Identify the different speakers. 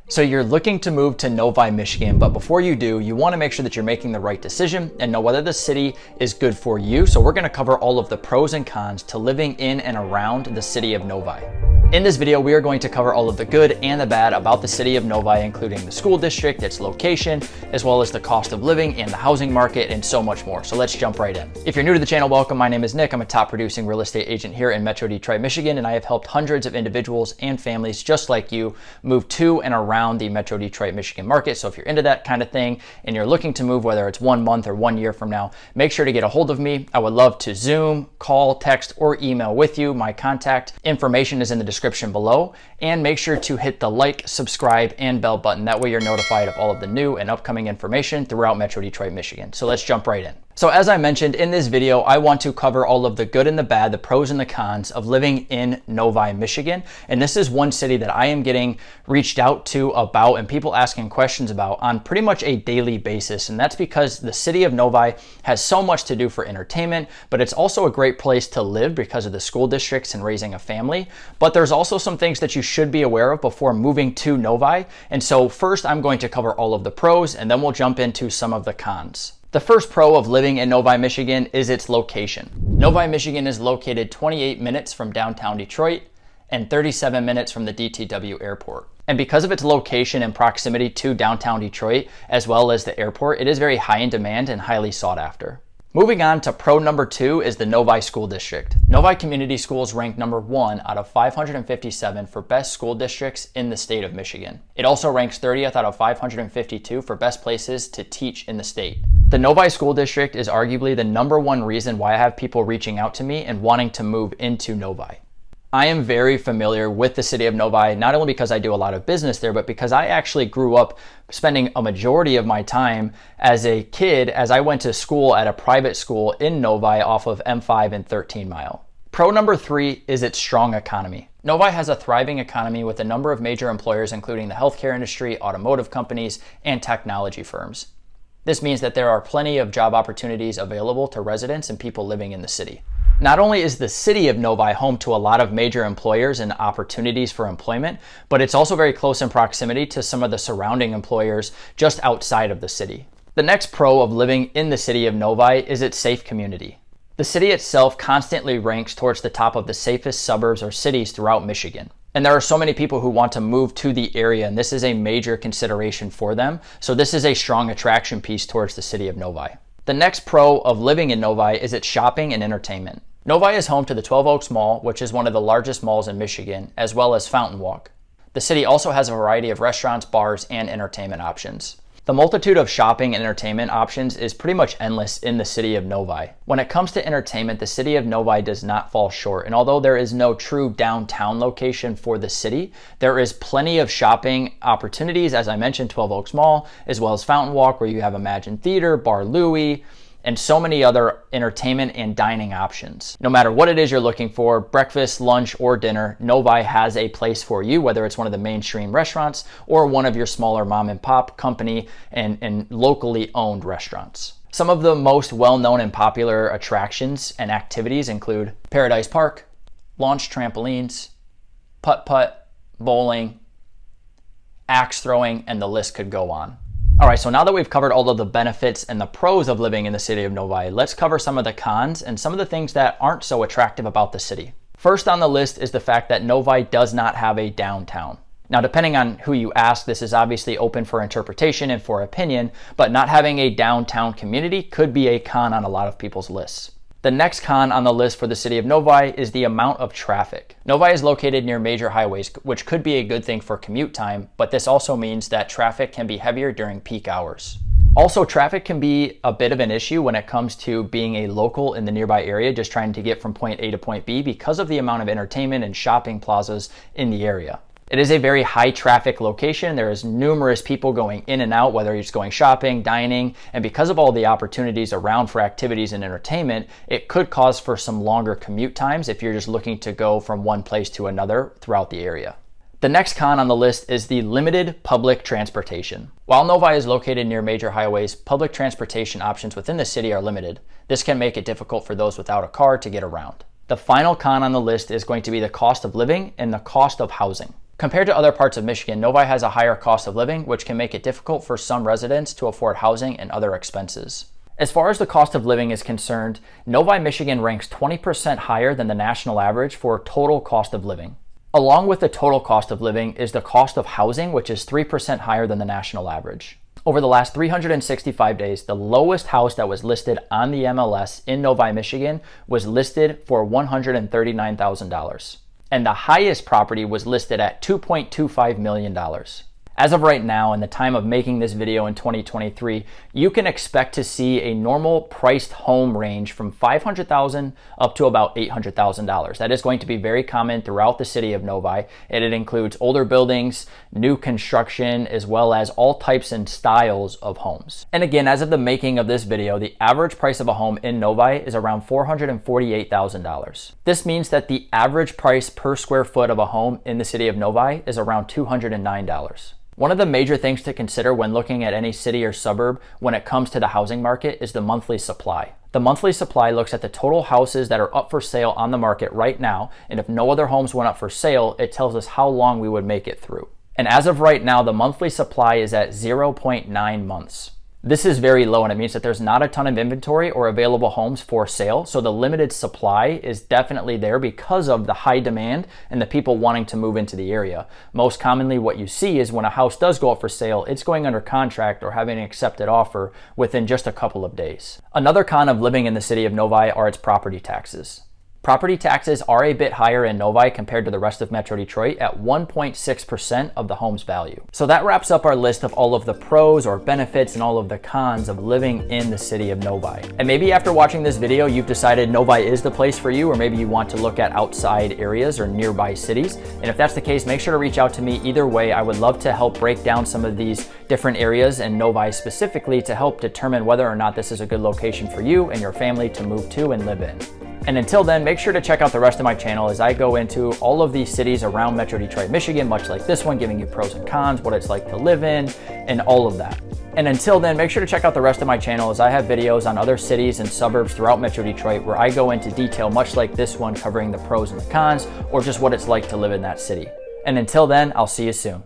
Speaker 1: So you're looking to move to Novi, Michigan, but before you do, you want to make sure that you're making the right decision and know whether the city is good for you. So we're going to cover all of the pros and cons to living in and around the city of Novi. In this video, we are going to cover all of the good and the bad about the city of Novi, including the school district, its location, as well as the cost of living and the housing market, and so much more. So let's jump right in. If you're new to the channel, welcome. My name is Nick. I'm a top producing real estate agent here in Metro Detroit, Michigan, and I have helped hundreds of individuals and families just like you move to and around the Metro Detroit, Michigan market. So if you're into that kind of thing and you're looking to move, whether it's 1 month or 1 year from now, make sure to get a hold of me. I would love to Zoom, call, text, or email with you. My contact information is in the description below, and make sure to hit the like, subscribe, and bell button. That way you're notified of all of the new and upcoming information throughout Metro Detroit, Michigan. So let's jump right in. So as I mentioned in this video, I want to cover all of the good and the bad, the pros and the cons of living in Novi, Michigan. And this is one city that I am getting reached out to about and people asking questions about on pretty much a daily basis. And that's because the city of Novi has so much to do for entertainment, but it's also a great place to live because of the school districts and raising a family. But there's also some things that you should be aware of before moving to Novi. And so first I'm going to cover all of the pros, and then we'll jump into some of the cons. The first pro of living in Novi, Michigan is its location. Novi, Michigan is located 28 minutes from downtown Detroit and 37 minutes from the DTW airport. And because of its location and proximity to downtown Detroit, as well as the airport, it is very high in demand and highly sought after. Moving on to pro number 2 is the Novi School District. Novi Community Schools ranked number 1 out of 557 for best school districts in the state of Michigan. It also ranks 30th out of 552 for best places to teach in the state. The Novi School District is arguably the number 1 reason why I have people reaching out to me and wanting to move into Novi. I am very familiar with the city of Novi, not only because I do a lot of business there, but because I actually grew up spending a majority of my time as a kid as I went to school at a private school in Novi off of M5 and 13 Mile. Pro number 3 is its strong economy. Novi has a thriving economy with a number of major employers, including the healthcare industry, automotive companies, and technology firms. This means that there are plenty of job opportunities available to residents and people living in the city. Not only is the city of Novi home to a lot of major employers and opportunities for employment, but it's also very close in proximity to some of the surrounding employers just outside of the city. The next pro of living in the city of Novi is its safe community. The city itself constantly ranks towards the top of the safest suburbs or cities throughout Michigan. And there are so many people who want to move to the area, and this is a major consideration for them. So this is a strong attraction piece towards the city of Novi. The next pro of living in Novi is its shopping and entertainment. Novi is home to the 12 Oaks Mall, which is one of the largest malls in Michigan, as well as Fountain Walk. The city also has a variety of restaurants, bars, and entertainment options. The multitude of shopping and entertainment options is pretty much endless in the city of Novi. When it comes to entertainment, the city of Novi does not fall short. And although there is no true downtown location for the city, there is plenty of shopping opportunities. As I mentioned, 12 Oaks Mall, as well as Fountain Walk, where you have Imagine Theater, Bar Louie, and so many other entertainment and dining options. No matter what it is you're looking for, breakfast, lunch, or dinner, Novi has a place for you, whether it's one of the mainstream restaurants or one of your smaller mom and pop company and locally owned restaurants. Some of the most well-known and popular attractions and activities include Paradise Park, launch trampolines, putt-putt, bowling, axe throwing, and the list could go on. All right, so now that we've covered all of the benefits and the pros of living in the city of Novi, let's cover some of the cons and some of the things that aren't so attractive about the city. First on the list is the fact that Novi does not have a downtown. Now, depending on who you ask, this is obviously open for interpretation and for opinion, but not having a downtown community could be a con on a lot of people's lists. The next con on the list for the city of Novi is the amount of traffic. Novi is located near major highways, which could be a good thing for commute time, but this also means that traffic can be heavier during peak hours. Also, traffic can be a bit of an issue when it comes to being a local in the nearby area, just trying to get from point A to point B because of the amount of entertainment and shopping plazas in the area. It is a very high traffic location. There is numerous people going in and out, whether it's going shopping, dining, and because of all the opportunities around for activities and entertainment, it could cause for some longer commute times if you're just looking to go from one place to another throughout the area. The next con on the list is the limited public transportation. While Novi is located near major highways, public transportation options within the city are limited. This can make it difficult for those without a car to get around. The final con on the list is going to be the cost of living and the cost of housing. Compared to other parts of Michigan, Novi has a higher cost of living, which can make it difficult for some residents to afford housing and other expenses. As far as the cost of living is concerned, Novi, Michigan ranks 20% higher than the national average for total cost of living. Along with the total cost of living is the cost of housing, which is 3% higher than the national average. Over the last 365 days, the lowest house that was listed on the MLS in Novi, Michigan was listed for $139,000. And the highest property was listed at $2.25 million. As of right now, in the time of making this video in 2023, you can expect to see a normal priced home range from $500,000 up to about $800,000. That is going to be very common throughout the city of Novi, and it includes older buildings, new construction, as well as all types and styles of homes. And again, as of the making of this video, the average price of a home in Novi is around $448,000. This means that the average price per square foot of a home in the city of Novi is around $209. One of the major things to consider when looking at any city or suburb when it comes to the housing market is the monthly supply. The monthly supply looks at the total houses that are up for sale on the market right now, and if no other homes went up for sale, it tells us how long we would make it through. And as of right now, the monthly supply is at 0.9 months. This is very low, and it means that there's not a ton of inventory or available homes for sale, so the limited supply is definitely there because of the high demand and the people wanting to move into the area. Most commonly what you see is when a house does go up for sale, it's going under contract or having an accepted offer within just a couple of days. Another con of living in the city of Novi are its property taxes. Property taxes are a bit higher in Novi compared to the rest of Metro Detroit at 1.6% of the home's value. So that wraps up our list of all of the pros or benefits and all of the cons of living in the city of Novi. And maybe after watching this video, you've decided Novi is the place for you, or maybe you want to look at outside areas or nearby cities. And if that's the case, make sure to reach out to me. Either way, I would love to help break down some of these different areas and Novi specifically to help determine whether or not this is a good location for you and your family to move to and live in. And until then, make sure to check out the rest of my channel as I go into all of these cities around Metro Detroit, Michigan, much like this one, giving you pros and cons, what it's like to live in, and all of that. And until then, make sure to check out the rest of my channel as I have videos on other cities and suburbs throughout Metro Detroit where I go into detail, much like this one, covering the pros and the cons, or just what it's like to live in that city. And until then, I'll see you soon.